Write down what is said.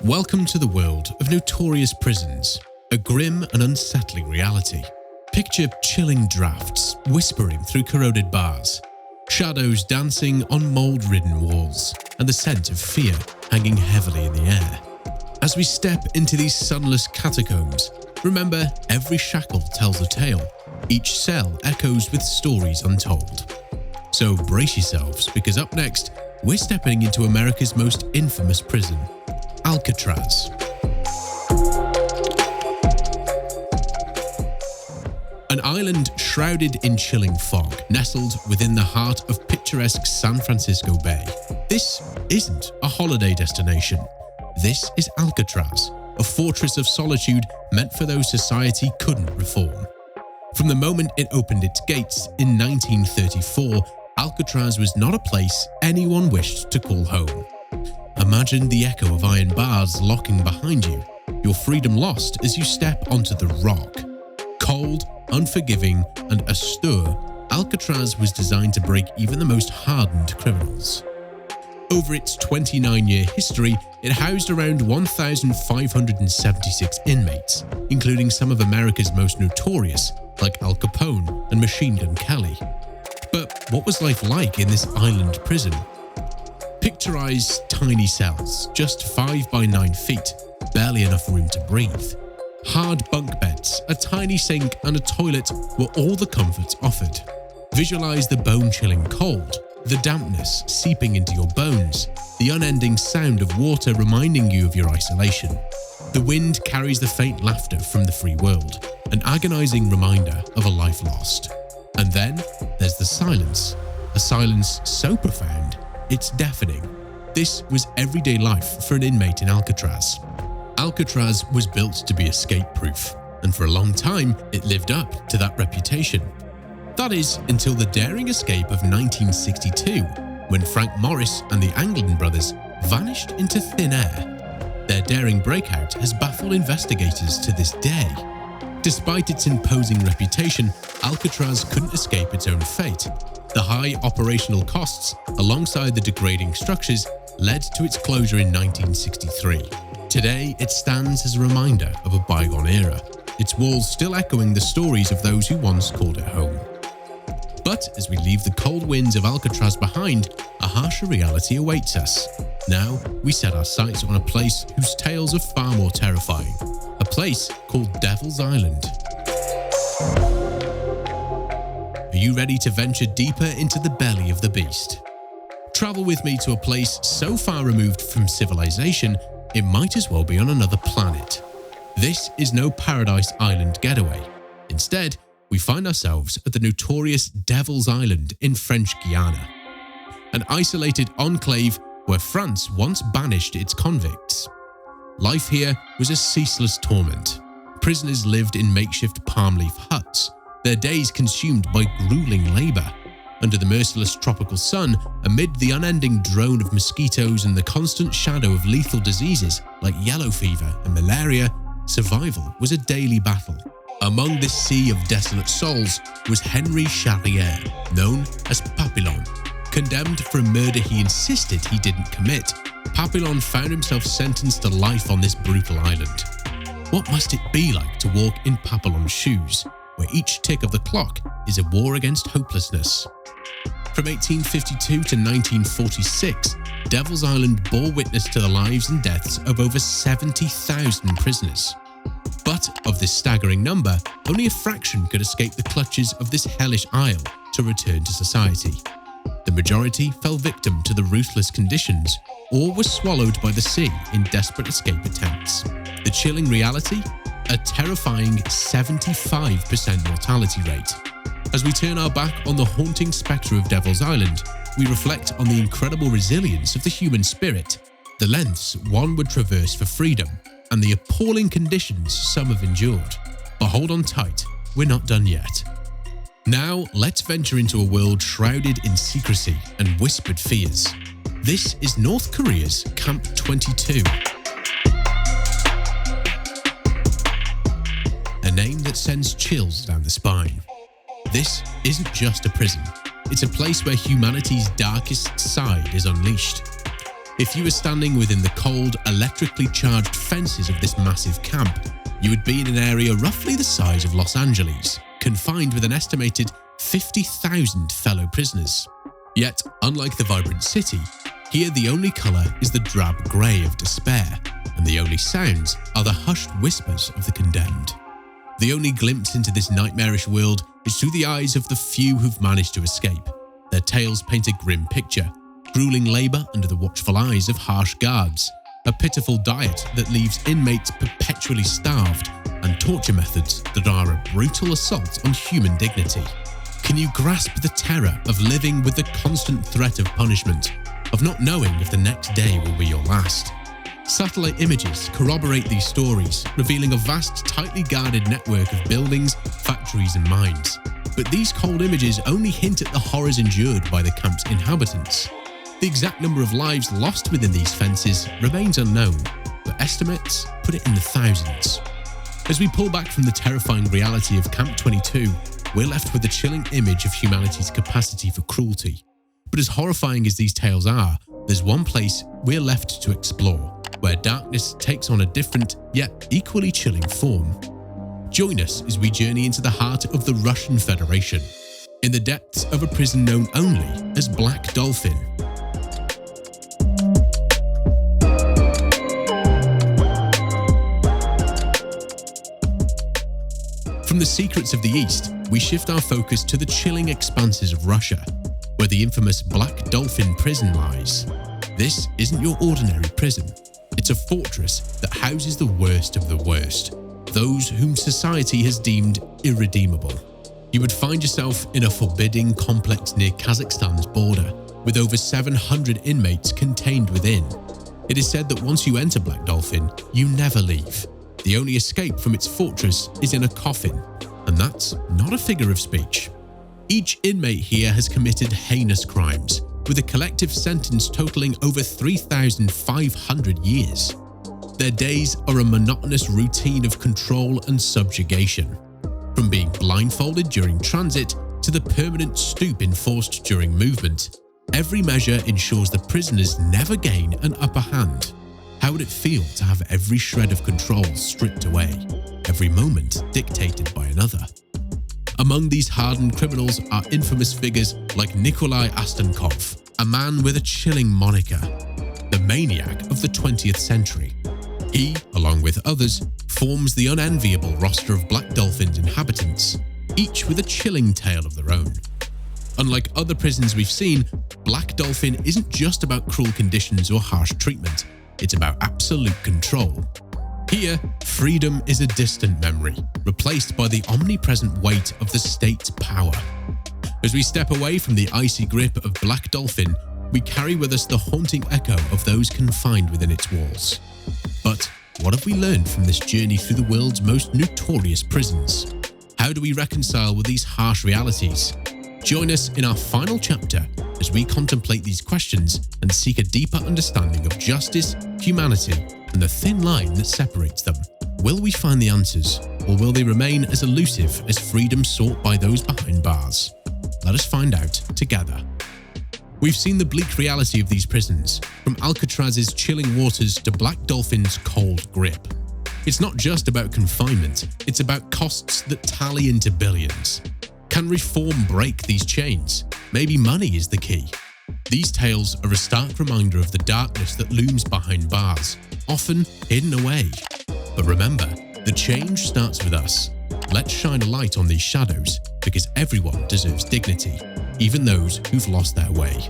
Welcome to the world of notorious prisons, a grim and unsettling reality. Picture chilling drafts whispering through corroded bars, shadows dancing on mold-ridden walls, and the scent of fear hanging heavily in the air. As we step into these sunless catacombs, remember every shackle tells a tale. Each cell echoes with stories untold. So brace yourselves, because up next, we're stepping into America's most infamous prison, Alcatraz. An island shrouded in chilling fog, nestled within the heart of picturesque San Francisco Bay. This isn't a holiday destination. This is Alcatraz, a fortress of solitude meant for those society couldn't reform. From the moment it opened its gates in 1934, Alcatraz was not a place anyone wished to call home. Imagine the echo of iron bars locking behind you, your freedom lost as you step onto the rock. Cold, unforgiving, and austere, Alcatraz was designed to break even the most hardened criminals. Over its 29-year history, it housed around 1,576 inmates, including some of America's most notorious, like Al Capone and Machine Gun Kelly. But what was life like in this island prison? Picturize tiny cells, just 5 by 9 feet, barely enough room to breathe. Hard bunk beds, a tiny sink, and a toilet were all the comforts offered. Visualize the bone-chilling cold, the dampness seeping into your bones, the unending sound of water reminding you of your isolation. The wind carries the faint laughter from the free world, an agonizing reminder of a life lost. And then there's the silence, a silence so profound, it's deafening. This was everyday life for an inmate in Alcatraz. Alcatraz was built to be escape-proof, and for a long time, it lived up to that reputation. That is, until the daring escape of 1962, when Frank Morris and the Anglin brothers vanished into thin air. Their daring breakout has baffled investigators to this day. Despite its imposing reputation, Alcatraz couldn't escape its own fate. The high operational costs, alongside the degrading structures, led to its closure in 1963. Today, it stands as a reminder of a bygone era, its walls still echoing the stories of those who once called it home. But as we leave the cold winds of Alcatraz behind, a harsher reality awaits us. Now, we set our sights on a place whose tales are far more terrifying, a place called Devil's Island. Are you ready to venture deeper into the belly of the beast? Travel with me to a place so far removed from civilization, it might as well be on another planet. This is no Paradise Island getaway. Instead, we find ourselves at the notorious Devil's Island in French Guiana, an isolated enclave where France once banished its convicts. Life here was a ceaseless torment. Prisoners lived in makeshift palm leaf huts, their days consumed by grueling labor. Under the merciless tropical sun, amid the unending drone of mosquitoes and the constant shadow of lethal diseases like yellow fever and malaria, survival was a daily battle. Among this sea of desolate souls was Henry Charrier, known as Papillon. Condemned for a murder he insisted he didn't commit, Papillon found himself sentenced to life on this brutal island. What must it be like to walk in Papillon's shoes, where each tick of the clock is a war against hopelessness? From 1852 to 1946, Devil's Island bore witness to the lives and deaths of over 70,000 prisoners. But of this staggering number, only a fraction could escape the clutches of this hellish isle to return to society. The majority fell victim to the ruthless conditions or were swallowed by the sea in desperate escape attempts. The chilling reality? A terrifying 75% mortality rate. As we turn our back on the haunting spectre of Devil's Island, we reflect on the incredible resilience of the human spirit, the lengths one would traverse for freedom, and the appalling conditions some have endured. But hold on tight, we're not done yet. Now, let's venture into a world shrouded in secrecy and whispered fears. This is North Korea's Camp 22. A name that sends chills down the spine. This isn't just a prison. It's a place where humanity's darkest side is unleashed. If you were standing within the cold, electrically charged fences of this massive camp, you would be in an area roughly the size of Los Angeles, confined with an estimated 50,000 fellow prisoners. Yet, unlike the vibrant city, here the only colour is the drab grey of despair, and the only sounds are the hushed whispers of the condemned. The only glimpse into this nightmarish world is through the eyes of the few who've managed to escape. Their tales paint a grim picture, grueling labour under the watchful eyes of harsh guards, a pitiful diet that leaves inmates perpetually starved, and torture methods that are a brutal assault on human dignity. Can you grasp the terror of living with the constant threat of punishment, of not knowing if the next day will be your last? Satellite images corroborate these stories, revealing a vast, tightly guarded network of buildings, factories and mines. But these cold images only hint at the horrors endured by the camp's inhabitants. The exact number of lives lost within these fences remains unknown, but estimates put it in the thousands. As we pull back from the terrifying reality of Camp 22, we're left with a chilling image of humanity's capacity for cruelty. But as horrifying as these tales are, there's one place we're left to explore, where darkness takes on a different, yet equally chilling form. Join us as we journey into the heart of the Russian Federation, in the depths of a prison known only as Black Dolphin. From the secrets of the East, we shift our focus to the chilling expanses of Russia, where the infamous Black Dolphin prison lies. This isn't your ordinary prison. It's a fortress that houses the worst of the worst, those whom society has deemed irredeemable. You would find yourself in a forbidding complex near Kazakhstan's border, with over 700 inmates contained within. It is said that once you enter Black Dolphin, you never leave. The only escape from its fortress is in a coffin, and that's not a figure of speech. Each inmate here has committed heinous crimes, with a collective sentence totaling over 3,500 years. Their days are a monotonous routine of control and subjugation, from being blindfolded during transit to the permanent stoop enforced during movement. Every measure ensures the prisoners never gain an upper hand. How would it feel to have every shred of control stripped away, every moment dictated by another? Among these hardened criminals are infamous figures like Nikolai Astankov, a man with a chilling moniker, the maniac of the 20th century. He, along with others, forms the unenviable roster of Black Dolphin's inhabitants, each with a chilling tale of their own. Unlike other prisons we've seen, Black Dolphin isn't just about cruel conditions or harsh treatment. It's about absolute control. Here, freedom is a distant memory, replaced by the omnipresent weight of the state's power. As we step away from the icy grip of Black Dolphin, we carry with us the haunting echo of those confined within its walls. But what have we learned from this journey through the world's most notorious prisons? How do we reconcile with these harsh realities? Join us in our final chapter as we contemplate these questions and seek a deeper understanding of justice, humanity, and the thin line that separates them. Will we find the answers, or will they remain as elusive as freedom sought by those behind bars? Let us find out together. We've seen the bleak reality of these prisons, from Alcatraz's chilling waters to Black Dolphin's cold grip. It's not just about confinement, it's about costs that tally into billions. Can reform break these chains? Maybe money is the key. These tales are a stark reminder of the darkness that looms behind bars, often hidden away. But remember, the change starts with us. Let's shine a light on these shadows, because everyone deserves dignity, even those who've lost their way.